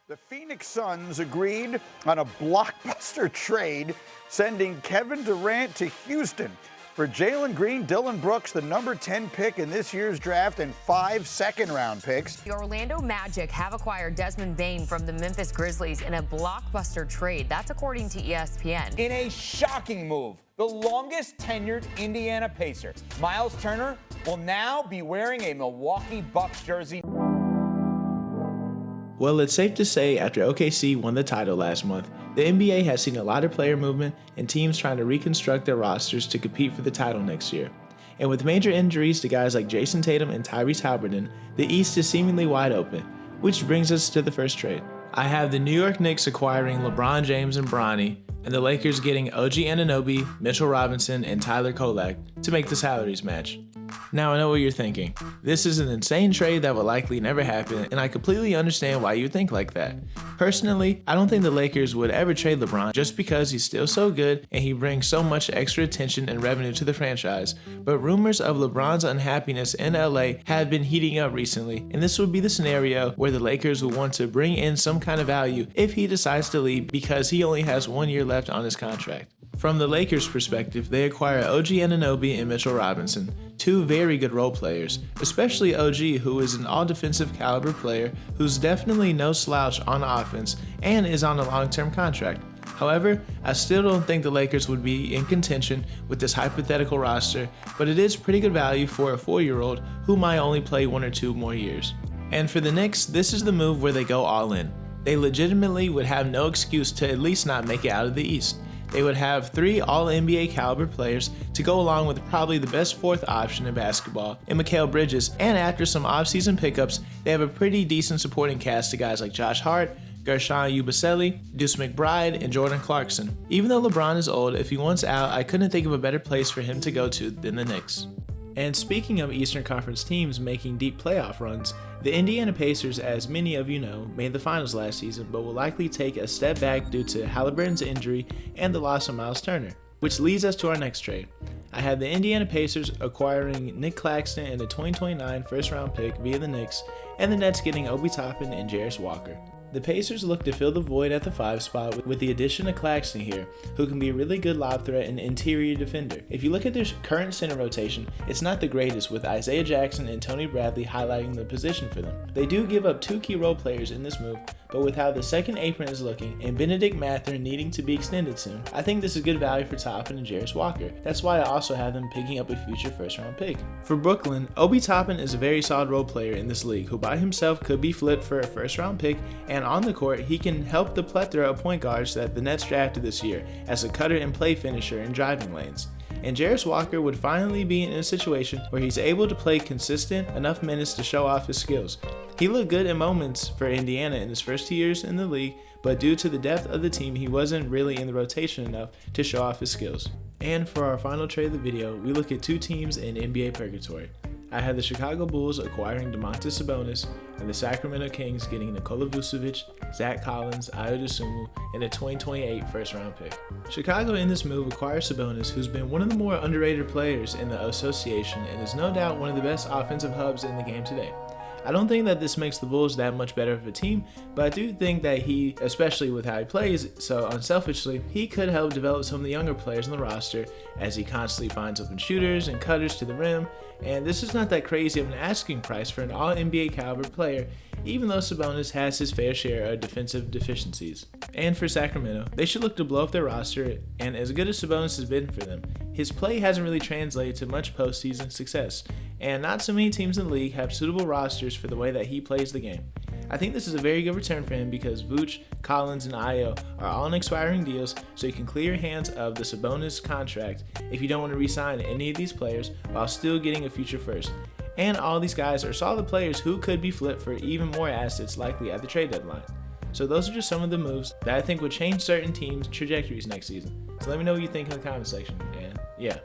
The Phoenix Suns agreed on a blockbuster trade, sending Kevin Durant to Houston for Jalen Green, Dillon Brooks, the number 10 pick in this year's draft, and 5 second-round picks. The Orlando Magic have acquired Desmond Bane from the Memphis Grizzlies in a blockbuster trade. That's according to ESPN. In a shocking move, the longest tenured Indiana Pacer, Miles Turner, will now be wearing a Milwaukee Bucks jersey. Well, it's safe to say after OKC won the title last month, the NBA has seen a lot of player movement and teams trying to reconstruct their rosters to compete for the title next year. And with major injuries to guys like Jason Tatum and Tyrese Halliburton, the East is seemingly wide open, which brings us to the first trade. I have the New York Knicks acquiring LeBron James and Bronny, and the Lakers getting OG Anunoby, Mitchell Robinson, and Tyler Kolek to make the salaries match. Now I know what you're thinking. This is an insane trade that will likely never happen, and I completely understand why you think like that. Personally, I don't think the Lakers would ever trade LeBron just because he's still so good and he brings so much extra attention and revenue to the franchise, but rumors of LeBron's unhappiness in LA have been heating up recently, and this would be the scenario where the Lakers would want to bring in some kind of value if he decides to leave because he only has 1 year left on his contract. From the Lakers' perspective, they acquire OG Anunoby and Mitchell Robinson, two very good role players, especially OG, who is an all-defensive caliber player who's definitely no slouch on offense and is on a long-term contract. However, I still don't think the Lakers would be in contention with this hypothetical roster, but it is pretty good value for a 4-year-old who might only play 1 or 2 more years. And for the Knicks, this is the move where they go all in. They legitimately would have no excuse to at least not make it out of the East. They would have 3 all-NBA caliber players to go along with probably the best 4th option in basketball in Mikal Bridges, and after some offseason pickups, they have a pretty decent supporting cast to guys like Josh Hart, Gershon Yabusele, Deuce McBride, and Jordan Clarkson. Even though LeBron is old, if he wants out, I couldn't think of a better place for him to go to than the Knicks. And speaking of Eastern Conference teams making deep playoff runs, the Indiana Pacers, as many of you know, made the finals last season but will likely take a step back due to Halliburton's injury and the loss of Miles Turner, which leads us to our next trade. I have the Indiana Pacers acquiring Nick Claxton and a 2029 first-round pick via the Knicks, and the Nets getting Obi Toppin and Jarris Walker. The Pacers look to fill the void at the 5 spot with the addition of Claxton here, who can be a really good lob threat and interior defender. If you look at their current center rotation, it's not the greatest, with Isaiah Jackson and Tony Bradley highlighting the position for them. They do give up 2 key role players in this move, but with how the second apron is looking and Benedict Mather needing to be extended soon, I think this is good value for Toppin and Jarris Walker. That's why I also have them picking up a future first-round pick. For Brooklyn, Obi Toppin is a very solid role player in this league who by himself could be flipped for a first-round pick, and on the court, he can help the plethora of point guards that the Nets drafted this year as a cutter and play finisher in driving lanes. And Jarris Walker would finally be in a situation where he's able to play consistent enough minutes to show off his skills. He looked good in moments for Indiana in his first 2 years in the league, but due to the depth of the team, he wasn't really in the rotation enough to show off his skills. And for our final trade of the video, we look at 2 teams in NBA purgatory. I had the Chicago Bulls acquiring Domantas Sabonis and the Sacramento Kings getting Nikola Vucevic, Zach Collins, Ayo Dosunmu, and a 2028 first-round pick. Chicago in this move acquires Sabonis, who's been one of the more underrated players in the association and is no doubt one of the best offensive hubs in the game today. I don't think that this makes the Bulls that much better of a team, but I do think that he, especially with how he plays so unselfishly, he could help develop some of the younger players on the roster as he constantly finds open shooters and cutters to the rim, and this is not that crazy of an asking price for an all-NBA caliber player, even though Sabonis has his fair share of defensive deficiencies. And for Sacramento, they should look to blow up their roster, and as good as Sabonis has been for them, his play hasn't really translated to much postseason success, and not so many teams in the league have suitable rosters for the way that he plays the game. I think this is a very good return for him because Vooch, Collins, and Ayo are all on expiring deals, so you can clear your hands of the Sabonis contract if you don't want to re-sign any of these players while still getting a future first. And all these guys are solid players who could be flipped for even more assets likely at the trade deadline. So those are just some of the moves that I think would change certain teams' trajectories next season. So let me know what you think in the comment section, and yeah.